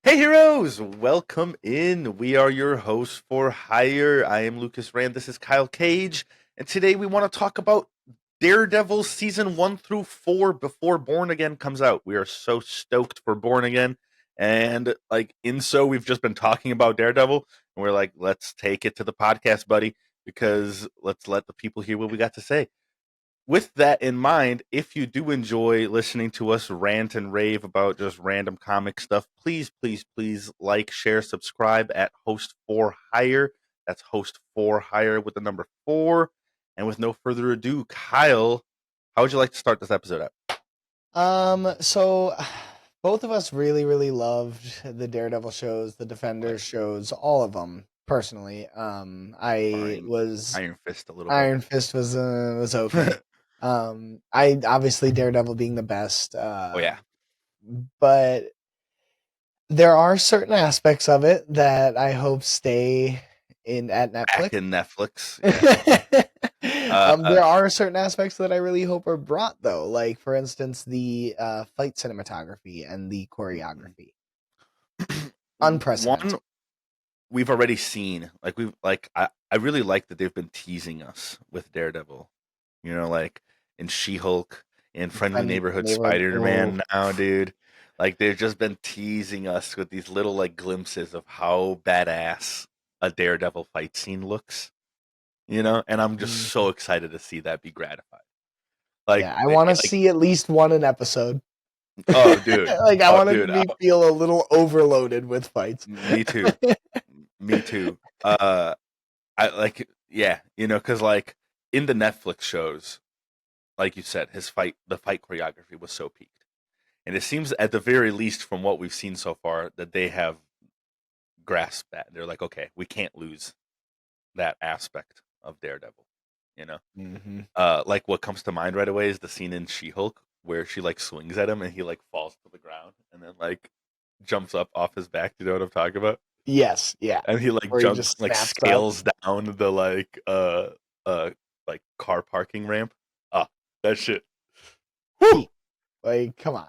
Hey heroes, welcome in. We are your hosts for hire. I am Lucas Rand. This is Kyle Cage, and today we want to talk about Daredevil season 1 through 4 before Born Again comes out. We are so stoked for Born Again, and we've just been talking about Daredevil, and we're like, let's take it to the podcast, buddy, because let's let the people hear what we got to say. With that in mind, if you do enjoy listening to us rant and rave about just random comic stuff, please like, share, subscribe at Host4Hire. That's Host4Hire with the number 4. And with no further ado, Kyle, how would you like to start this episode out? So both of us really loved the Daredevil shows, the Defenders shows, all of them. Personally, I was Iron Fist a little Iron better. Fist was okay. I obviously Daredevil being the best. Oh yeah, But there are certain aspects of it that I hope stay in at back Netflix. in Netflix. Yeah. There are certain aspects that I really hope are brought though, like for instance the fight cinematography and the choreography. Unprecedented. One we've already seen. I really like that they've been teasing us with Daredevil. Like in She-Hulk, in Friendly Friendly Neighborhood neighborhood. Oh, Spider-Man now, dude. Like they've just been teasing us with these little like glimpses of how badass a Daredevil fight scene looks. And I'm just so mhm. excited to see that be gratified. Like, Yeah, I want to like, see at least one an episode. oh, dude, Like I oh, want it to dude, be feel a little overloaded with fights. me too, me too. I like, yeah, because like in the Netflix shows, like you said, the fight choreography was so peaked. And it seems, at the very least, from what we've seen so far, that they have grasped that. They're like, okay, we can't lose that aspect of Daredevil. You know, Hmm. like what comes to mind right away is the scene in She-Hulk where she like swings at him and he like falls to the ground and then like jumps up off his back. You know what I'm talking about? Yes, yeah. And he like Where he jumps, just like snaps up. scales down the uh like car parking ramp. Ah, that shit. Whew. Peak. Like, come on.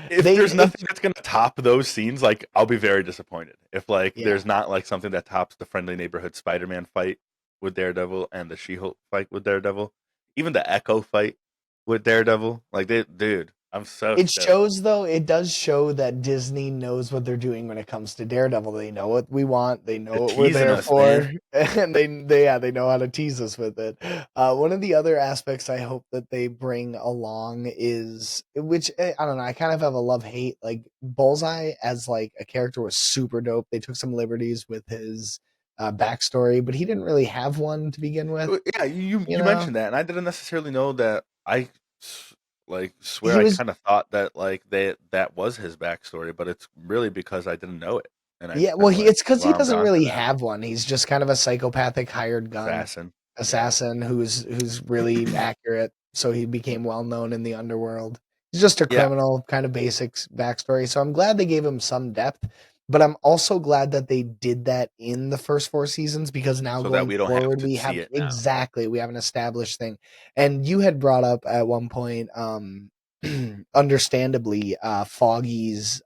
If They there's it nothing that's gonna top those scenes, like I'll be very disappointed. If like Yeah. there's not like something that tops the Friendly Neighborhood Spider-Man fight with Daredevil and the She-Hulk fight with Daredevil, even the Echo fight with Daredevil, like dude, I'm so It stoked. shows though, it does show that Disney knows what they're doing when it comes to Daredevil. They know what we want, they know They're what we're teasing there us, man. for, and they know how to tease us with it. One of the other aspects I hope that they bring along is which I don't know, I kind of have a love-hate. Like Bullseye as like a character was super dope. They took some liberties with his backstory, but he didn't really have one to begin with, Yeah, you you you know? mentioned that, and I didn't necessarily know that. Like swear He I was kind of thought that like that was his backstory, but it's really because I didn't know it, and I Yeah, just well, kind of he like it's because he glommed doesn't onto really that have one. He's just kind of a psychopathic hired gun assassin. Yeah. assassin who's really accurate. So he became well known in the underworld. He's just a Yeah, criminal, kind of basic backstory. So I'm glad they gave him some depth, but I'm also glad that they did that in the first 4 seasons because now so that going we don't have forward to we see have it now. exactly we have an established thing. And you had brought up at one point, understandably, Foggy's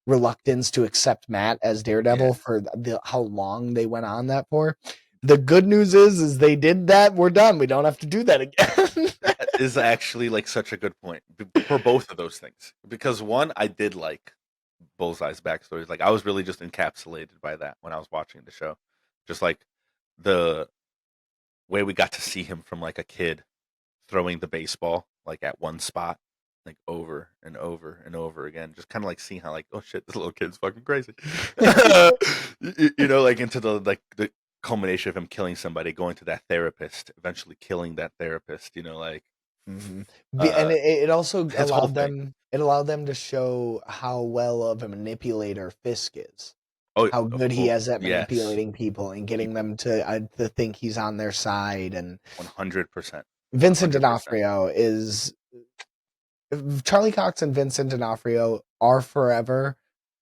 reluctance to accept Matt as Yeah, Daredevil for how long they went on that for. The good news is they did that. We're done. We don't have to do that again. that is actually like such a good point for both of those things. Because one, I did like Bullseye's backstories. Like I was really just encapsulated by that when I was watching the show. Just like the way we got to see him from like a kid throwing the baseball like at one spot, like over and over and over again, just kind of like seeing how like, oh shit, this little kid's fucking crazy. Like into the culmination of him killing somebody, going to that therapist, eventually killing that therapist. Hmm. And Uh, it also his whole allowed thing. them to show how well of a manipulator Fisk is, Oh, how good he is at yes, manipulating people and getting people, them to think he's on their side. And 100%, one Vincent hundred percent. D'Onofrio is Charlie Cox and Vincent D'Onofrio are forever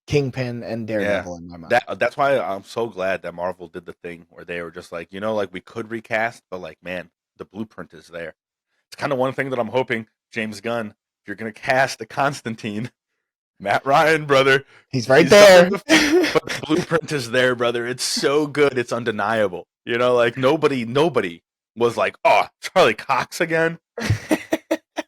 Kingpin and Yeah. Daredevil in my mind. That's why I'm so glad that Marvel did the thing where they were just like, like we could recast, but like, man, the blueprint is there. It's kind of one thing that I'm hoping James Gunn, if you're gonna cast a Constantine, Matt Ryan, brother. He's right He's done there. it before, but the blueprint is there, brother. It's so good, it's undeniable. You know, like nobody was like, "Oh, Charlie Cox again."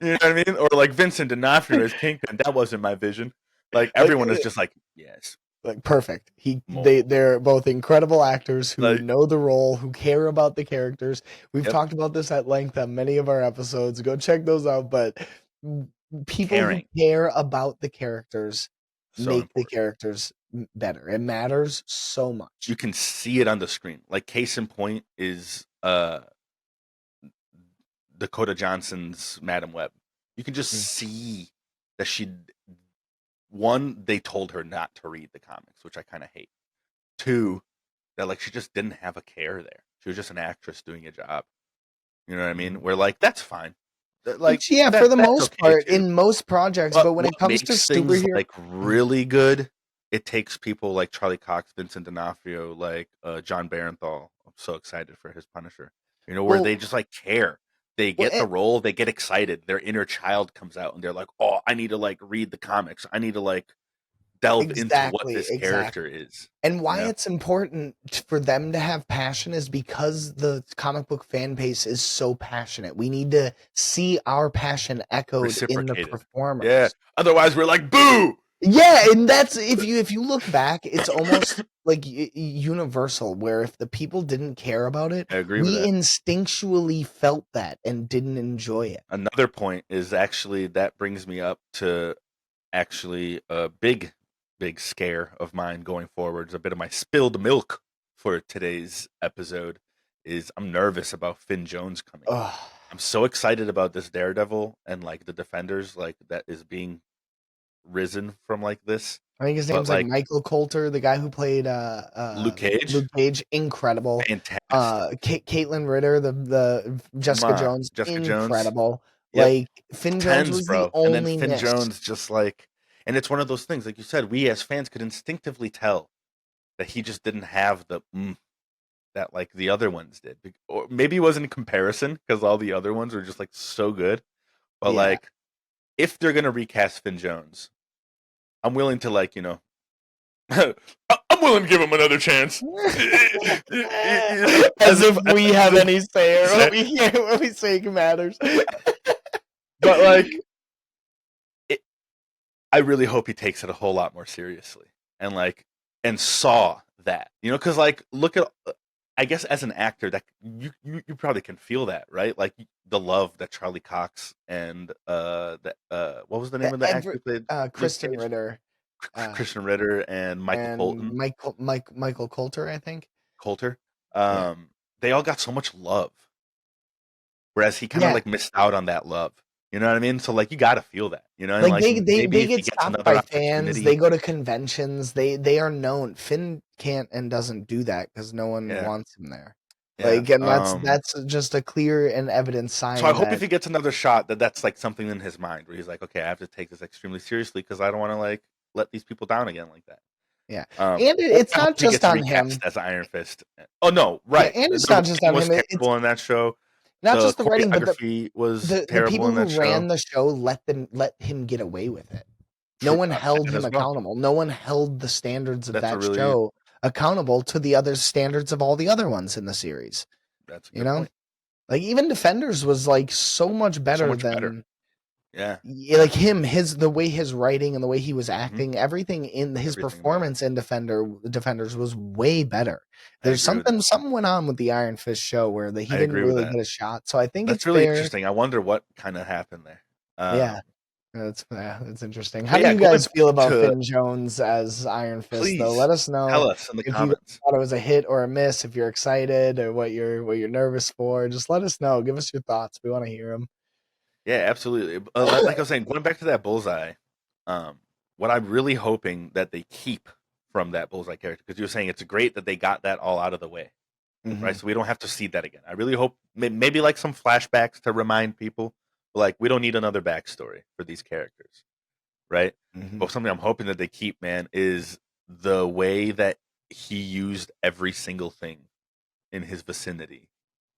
You know what I mean? Or like Vincent D'Onofrio as Kingpin. That wasn't my vision. Like like everyone is just like, "Yes, like perfect. more." They're both incredible actors who Like, know the role, who care about the characters. We've yep, talked about this at length on many of our episodes. Go check those out. But people who caring, care about the characters so make the important. characters better. It matters so You much. can see it on the screen. Like case in point is Dakota Johnson's Madam Web. You can just Mm. see that she one, they told her not to read the comics, which I kind of hate. Two, that like she just didn't have a care there. She was just an actress doing a job. You know what I mean? Where like that's fine. Like Which, yeah, for the that's most okay part, too. in most projects, But but when what it comes to makes things superhero, like really good, it takes people like Charlie Cox, Vincent D'Onofrio, like John Barenthal. I'm so excited for his Punisher. You know, where well, they just like care. They well, get the role, they get excited. Their inner child comes out, and they're like, "Oh, I need to like read the comics. I need to like delve into what exactly, this exactly. character is." And You why know, it's important for them to have passion is because the comic book fan base is so passionate. We need to see our passion echoed in the reciprocated. Yeah. performers. Otherwise, we're like, "Boo." Yeah, and that's if you look back, it's almost like universal where if the people didn't care about it, I agree with we that. instinctually felt that and didn't enjoy it. Another point is actually that brings me up to actually a big scare of mine going forward. A bit of my spilled milk for today's episode is I'm nervous about Finn Jones coming. Ugh. I'm so excited about this Daredevil and like the Defenders like that is being risen from like this. I think his But name's like like Michael Coulter, the guy who played Luke Cage, Luke Cage, incredible. fantastic. Caitlin Ritter, the Jessica Ma, Jones, Jessica Jones. incredible. Yep. Like Finn Jones Tens, was the bro. And then only Finn miss. Jones just like and it's one of those things, like you said, we as fans could instinctively tell that he just didn't have the that like the other ones did. Or maybe it wasn't in comparison because all the other ones were just like so good. But Yeah. like if they're gonna recast Finn Jones, I'm willing to like, I'm willing to give him another chance. As if we have as any say or say, what we say matters. but like it, I really hope he takes it a whole lot more seriously and like and saw that, because like look at, I guess as an actor that you probably can feel that, right? Like the love that Charlie Cox and what was the name of the actor Every who played Luke Kristen Cage? Ritter Christian Ritter and Michael and Colton Michael Coulter, I think. Coulter. Yeah. They all got so much love, whereas he kind of Yeah. like missed out on that love. You know what I mean? So like you got to feel that, and Like like maybe they if he get gets stopped another by fans, they opportunity, go to conventions, they are known. Finn can't and doesn't do that because no one yeah, wants him there. yeah. Like, and that's just a clear and evident So I sign hope if that he gets another shot, that's like something in his mind where he's like, okay, I have to take this extremely seriously because I don't want to like let these people down again like that. yeah. And Or it's I hope not he just gets on recast him. as Iron Fist. Oh no, Yeah, right. and The it's not just writing on was him. It's terrible in that show. not The just the writing, but choreography was the terrible people in that who ran show. the show let him get away with it. No True, one held that him as well. accountable. No one held the standards of That's a that really show accountable to the other standards of all the other ones in the series. that's a You good know? point. Like even Defenders was like so much So better much better. than Yeah. like him, the way his writing and the way he was Hmm. acting, everything in his Everything about it. performance in Defenders was way better. I There's agree with that. something went on with the Iron Fist show where he I didn't agree with really that. get a shot. So I think it's That's really fair. interesting. I wonder what kind of happened there. Yeah, Um, that's interesting. How but do yeah, you going guys back feel about to Finn Jones as Iron Fist though? please Let us know tell us in the if you comments. thought it was a hit or a miss, if you're excited or what you're nervous for. Just let us know. Give us your thoughts. We want to hear them. Yeah, absolutely. Like I was saying, going back to that bullseye, um, what I'm really hoping that they keep from that bullseye character, because you were saying it's great that they got that all out of the way, right? Hmm. So we don't have to see that again. I really hope maybe like some flashbacks to remind people, but like we don't need another backstory for these characters, right? Hmm. But something I'm hoping that they keep, man, is the way that he used every single thing in his vicinity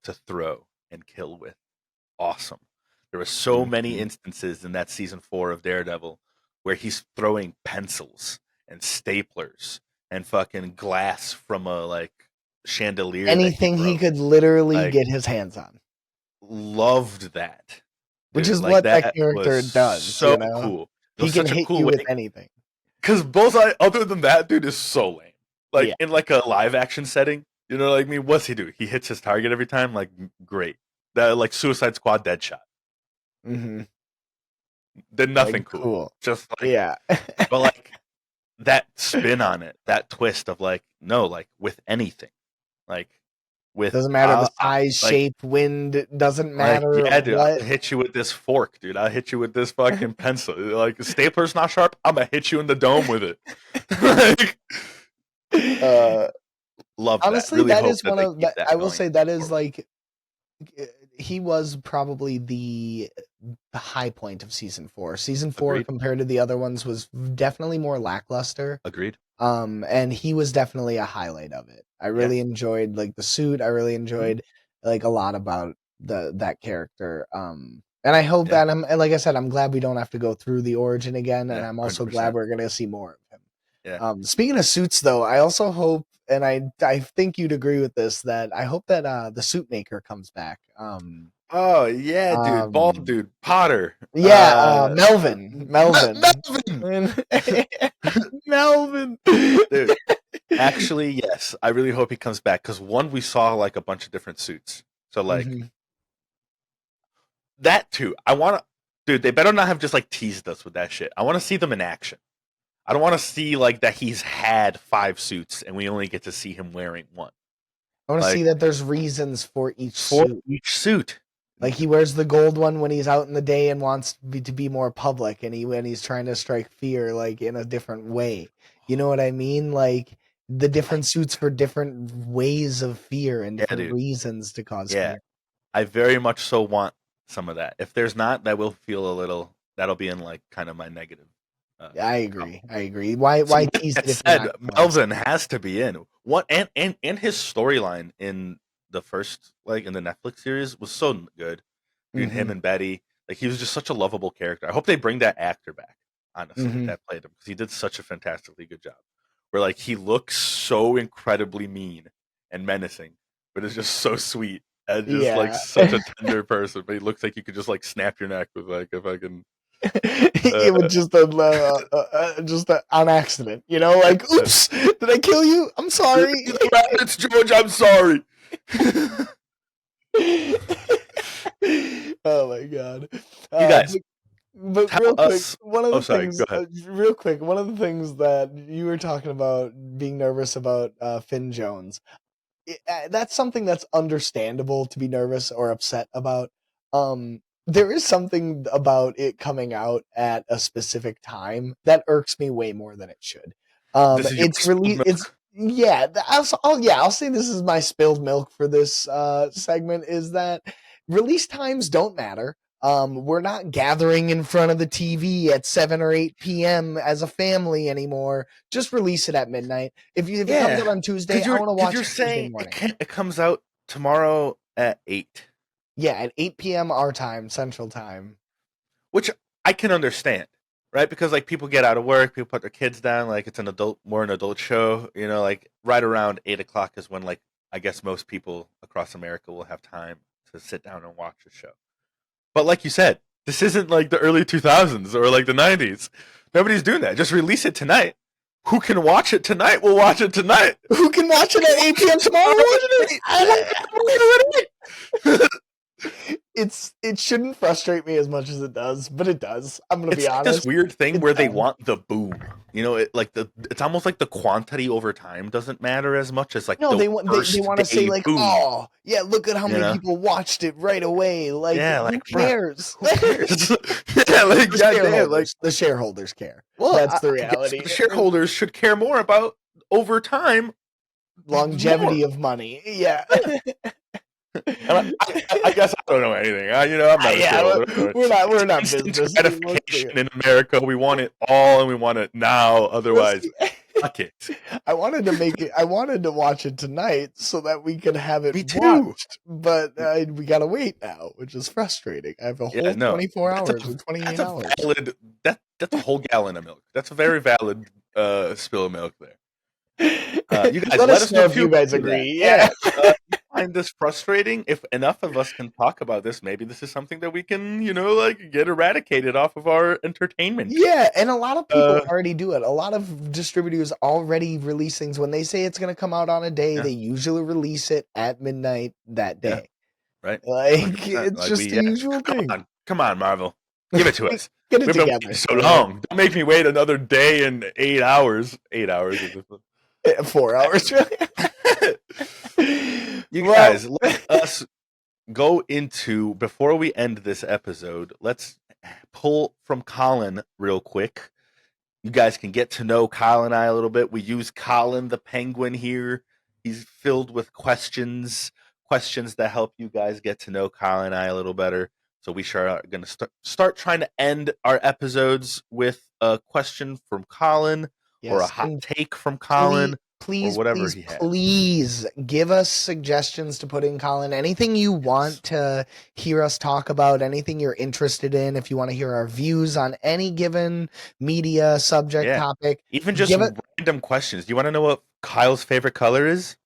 to throw and kill with. Awesome. There were so many Hmm. instances in that season 4 of Daredevil where he's throwing pencils and staplers and fucking glass from a like chandelier that he Anything he broke. could literally Like, get his hands on, loved that, which dude. is Like what that that was character does. so You know, cool. It he was can such a hit cool you with way anything. because Bullseye, other than that, dude, is so lame. Yeah. Like in like a live action setting, you know, like I mean, what's he do? He hits his target every time. Like great. That like Suicide Squad Deadshot. Mm-hmm. Did Like nothing cool. cool. Just like, Yeah. but like that spin on it, that twist of like, no, like with anything, like with Doesn't matter the size, like shape, wind. Doesn't matter yeah, dude, what. I'll hit you with this fork, dude. I'll hit you with this fucking pencil. Like stapler's not sharp, I'm gonna hit you in the dome with it. Like, uh, love that. Honestly, Really that hope is that one they of keep that. that I will going say that is forward. like he was probably the high point of season 4. Season 4 Agreed. compared to the other ones was definitely more lackluster. Agreed. And he was definitely a highlight of it. I Yeah. really enjoyed like the suit. I really Mhm. enjoyed like a lot about that character. And I hope Yeah. that and like I said, I'm glad we don't have to go through the origin again, and Yeah. I'm also glad 100%. we're gonna see more of him. Yeah. Speaking of suits, though, I also hope, and I think you'd agree with this, that I hope that the suit maker comes back. Oh yeah, dude. Bald Um, dude. Potter. yeah, Melvin, Melvin. Melvin. Dude. Actually, yes. I really hope he comes back because one, we saw like a bunch of different suits. So like Mhm. that too. I want to, dude. They better not have just like teased us with that shit. I want to see them in action. I don't want to see like that he's had 5 suits and we only get to see him wearing one. I want to see Like that there's reasons for each for suit. each suit. Like he wears the gold one when he's out in the day and wants to be more public, and when he's trying to strike fear like in a different way. You know what I mean? Like the different suits for different ways of fear and Yeah, different dude. reasons to cause Yeah, fear. I very much so want some of that. If there's not, that will feel a little. That'll be in like kind of my negative. I column. agree. I agree. Why So with tease that it if you're said, not gonna have Melvin has to be in. What and his storyline in the first like in the Netflix series was so good. Dude, him Mhm. and Betty, like he was just such a lovable character. I hope they bring that actor back. Honestly, Mhm. that played him because he did such a fantastically good job. Where like he looks so incredibly mean and menacing, but is just so sweet and just like Yeah. such a tender person. But he looks like you could just like snap your neck with like if I can. It was just on accident, you know, Yeah, like, oops, did I kill you? I'm sorry. the rabbits, George. I'm sorry. Oh my god. You guys, But tell real quick, us. one of Oh, the sorry. things, Go ahead. real quick, one of the things that you were talking about being nervous about Finn Jones, that's something that's understandable to be nervous or upset about. There is something about it coming out at a specific time that irks me way more than it should. This is your It's spilled really it's milk. yeah. I'll say this is my spilled milk for this segment is that release times don't matter. We're not gathering in front of the TV at 7 or 8 p.m. as a family anymore. Just release it at midnight. If it comes out Yeah, on Tuesday, I want to because watch you're it Tuesday saying morning. it comes out tomorrow at 8, Yeah, at 8 p.m. our time, Central Time. which I can understand, right? Because like people get out of work, people put their kids down, like it's more an adult show, you know, like right around 8 o'clock is when like I guess most people across America will have time to sit down and watch a show. But like you said, this isn't like the early 2000s or like the 90s. Nobody's doing that. Just release it tonight. Who can watch it tonight? We'll watch it tonight. Who can watch it at 8 p.m. tomorrow? It shouldn't frustrate me as much as it does, but it does. I'm gonna It's be like this honest. weird thing It where they does. want the boom. You know, it's almost like the quantity over time doesn't matter as much as like No, the they first want to say day like, boom. oh yeah, look at how You many know? people watched it right away. Like, Yeah, who like bruh, cares? who cares? Yeah, like goddamn, like The shareholders care. well, That's the I guess reality. the shareholders should care more about over time more. Longevity of money. Yeah. And I guess I don't know anything. I'm not a Yeah, shareholder. Anyway. we're It's not instant business. Let's be gratification in America. We want it all, and we want it now. let's Otherwise, be Fuck it. I wanted to make it. I wanted to watch it tonight so that we could have it Me too. watched, but we gotta wait now, which is frustrating. I have a Yeah, whole no, 24 that's a hours or 28 that's a hours. valid that's a whole gallon of milk. That's a very valid spill of milk there. You guys, Let let us us know know if if you you guys agree with that. agree. Yeah. Yeah, you find this frustrating? If enough of us can talk about this, maybe this is something that we can, like, get eradicated off of our entertainment. Yeah, and a lot of people Uh, already do it. A lot of distributors already release things when they say it's going to come out on a day. yeah, They usually release it at midnight that yeah, day. right, Like 100%. it's Like just we, the yeah, usual thing. come on, Marvel, give it to us. Get it We've been waiting together. so long. Don't make me wait another day and 8 hours. 8 hours is 4 hours, really. You Well, guys, let us go into before we end this episode. Let's pull from Colin real quick. You guys can get to know Colin and I a little bit. We use Colin the Penguin here. He's filled with questions that help you guys get to know Colin and I a little better. So we sure are going to start trying to end our episodes with a question from Colin or a yes, hot and take from please, Colin or please, whatever please, he has. please give us suggestions to put in, Colin. Anything you Yes. want to hear us talk about, anything you're interested in, if you want to hear our views on any given media subject Yeah. topic, Even just give it random questions. Do you want to know what Kyle's favorite color is?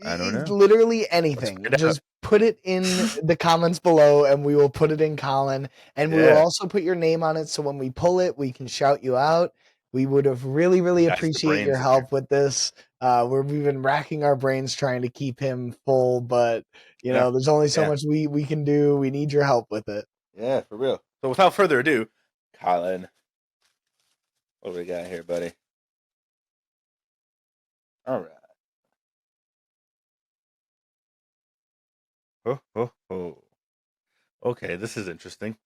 I don't know. literally Let's anything. find out. Just put it in the comments below and we will put it in Colin. And we will Yeah. also put your name on it so when we pull it, we can shout you out. We would have really, really Guys, the appreciate your brains in here. help with this. We've been racking our brains trying to keep him full, but Yeah. there's only so Yeah. much we can do. We need your help with it. Yeah, for real. So without further ado, Colin, what do we got here, buddy? All right. Ho, ho, ho. Okay, this is interesting.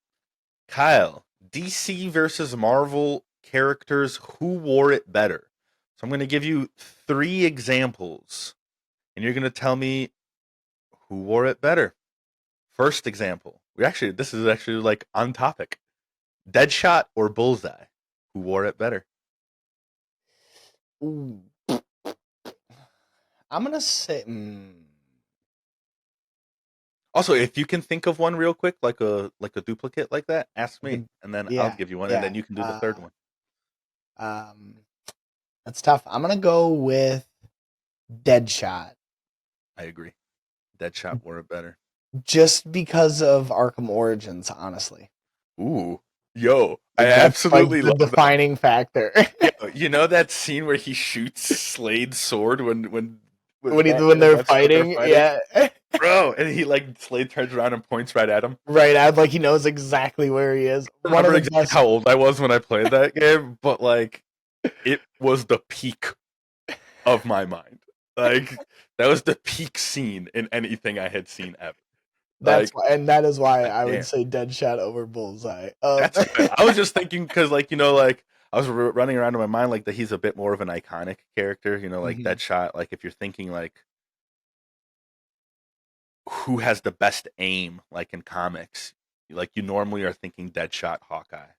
Kyle, DC versus Marvel characters, who wore it better? So I'm going to give you 3 examples, and you're going to tell me who wore it better. First example. This is actually like on topic. Deadshot or Bullseye? Who wore it better? Ooh. I'm gonna say Also, if you can think of one real quick, like a duplicate like that, ask me, and then I'll yeah, give you one, and yeah. then you can do the third one. Um that's tough. I'm gonna go with Deadshot. I agree. Deadshot wore it better. Just because of Arkham Origins, honestly. Ooh, yo, I Like that's like absolutely the love that. defining factor. Yo, you know that scene where he shoots Slade's sword when When Batman and they're Deathstroke are fighting, fighting, yeah. bro, and he like Slade turns around and points right at him. Right out, like he knows exactly where he is. I One of remember the exactly best. how old I was when I played that game, but like it was the peak of my mind. Like that was the peak scene in anything I had seen ever. That's Like, why, and that is why god I would damn, say Deadshot over Bullseye. that's fair. I was just thinking because, like, like I was running around in my mind like that he's a bit more of an iconic character. Like Mhm, Deadshot. Like if you're thinking like who has the best aim, like in comics, like you normally are thinking Deadshot, Hawkeye.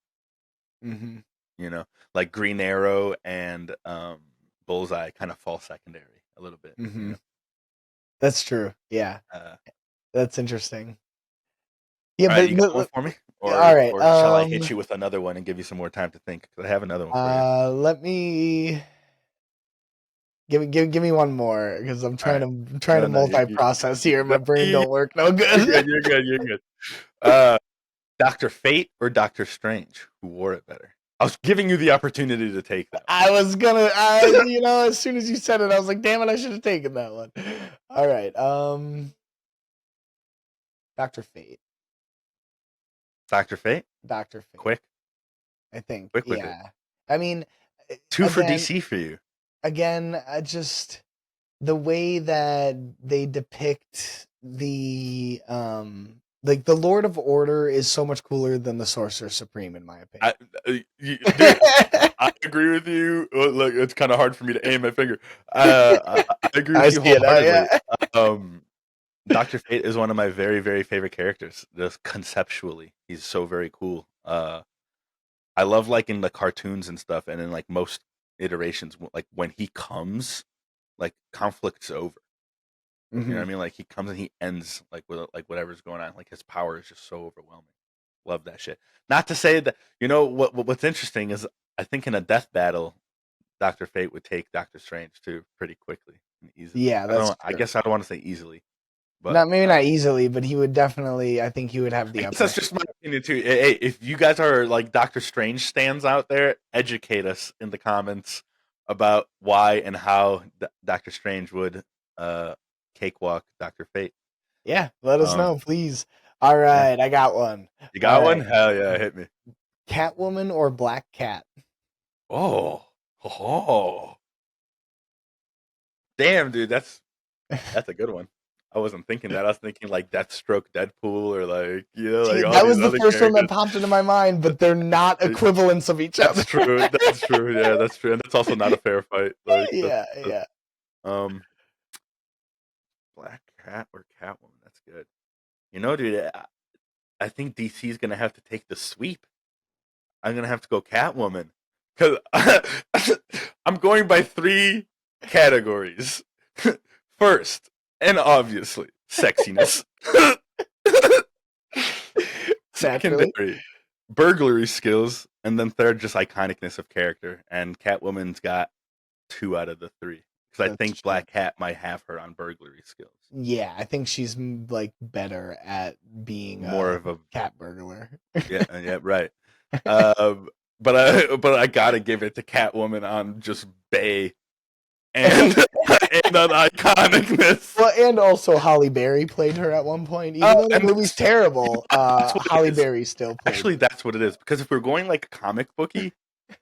mhm, You know, like Green Arrow and Bullseye kind of fall secondary a little bit. mhm. That's true. Yeah, Uh, that's interesting. Yeah, all right, but, you got one for me, all or right. shall I hit you with another one and give you some more time to think? 'Cause I have another one for you. Let me give me one more because I'm All right. trying to No, no, multi-process here. no, My brain you're don't work no good. good. You're good. You're good. Uh, Doctor Fate or Doctor Strange? Who wore it better? I was giving you the opportunity to take that I was gonna, as soon as you said it, I was like, damn it, I should have taken that one. All right, Doctor Fate, Doctor Fate. Doctor Fate. Quick, I think, quick with it. yeah. I mean, Two for again, DC for you. just the way that they depict the like the Lord of Order is so much cooler than the Sorcerer Supreme, in my I, opinion. dude, I agree with you. Look, it's kind of hard for me to aim my finger. I agree I with you see it now, wholeheartedly. yeah. Um, Doctor Fate is one of my very, very favorite characters. Just conceptually, he's so very cool. I love like in the cartoons and stuff, and in like most iterations, like when he comes, like conflict's over. You know what I mean? Like he comes and he ends like with like whatever's going on. Like his power is just so overwhelming. Love that shit. Not to say that what's interesting is I think in a death battle, Doctor Fate would take Doctor Strange too pretty quickly and easily. Yeah, I don't that's know. I true. guess I don't want to say easily, but Not maybe not easily, but he would definitely. I think he would have I the guess upper that's hand. just my opinion too. Hey, if you guys are like Doctor Strange stands out there, educate us in the comments about why and how Doctor Strange would uh cakewalk Doctor Fate. Yeah, let us Um, know, please. All yeah, right, I got one. you All got one? right, Hell yeah, hit me. Catwoman or Black Cat? Oh, oh, damn, dude, that's a good one. I wasn't thinking that. I was thinking like Deathstroke, Deadpool, or like See, like all that was these the other first one that characters. popped into my mind, but they're not equivalents of each other. That's true. That's true. Yeah, that's true. And that's also not a fair fight. Like Yeah, that's yeah. um Black Cat or Catwoman. That's good. Dude, I think DC is gonna have to take the sweep. I'm gonna have to go Catwoman because I'm going by three categories. First, and obviously, sexiness. Naturally, Secondary, burglary skills, and then third, just iconicness of character. And Catwoman's got two out of the three because I that's think true. Black Cat might have her on burglary skills. Yeah, I think she's like better at being More a of a cat burglar. yeah, right. Um, but I gotta give it to Catwoman on just Bay and and on iconicness. Well, and also Holly Berry played her at one point. Even though the And movie's terrible, that's what it Holly is. Berry still played Actually, her. that's what it is. Because if we're going like comic booky,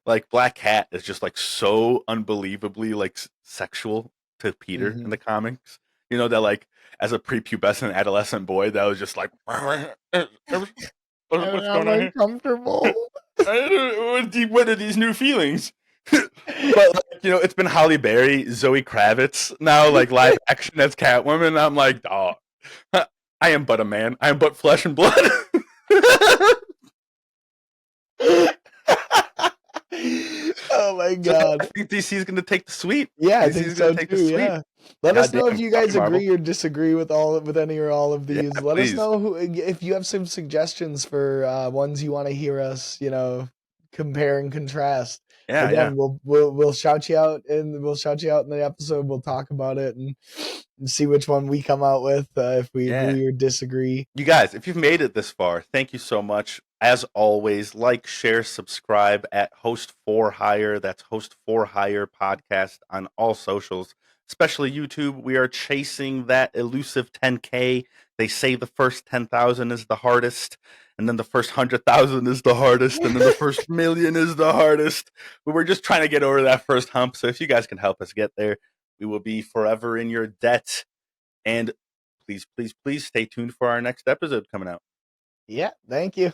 like Black Cat is just like so unbelievably like sexual to Peter in Hmm. the comics. That like as a prepubescent adolescent boy, that was just like, what's I'm going on here? uncomfortable. What are these new feelings? But like, it's been Halle Berry, Zoe Kravitz now, like live action as Catwoman. I'm like, dog, I am but a man. I am but flesh and blood. Oh my So god. I think DC is going to take the sweep. Yeah, I DC think is going so to take the too. sweep. Yeah. Let God us know damn, if you sorry, guys Marvel. agree or disagree with any or all of Yeah, these. Let us please. know if you have some suggestions for ones you want to hear us, compare and contrast. Yeah, yeah, Again, we'll shout you out and we'll shout you out in the episode. We'll talk about it and see which one we come out with if we yeah. agree or disagree. You guys, if you've made it this far, thank you so much. As always, like, share, subscribe at Host4Hire. That's Host4Hire podcast on all socials, especially YouTube. We are chasing that elusive 10K. They say the first 10,000 is the hardest, and then the first 100,000 is the hardest, and then the first million is the hardest. But we're just trying to get over that first hump. So if you guys can help us get there, we will be forever in your debt. And please, please, please stay tuned for our next episode coming out. Yeah, thank you.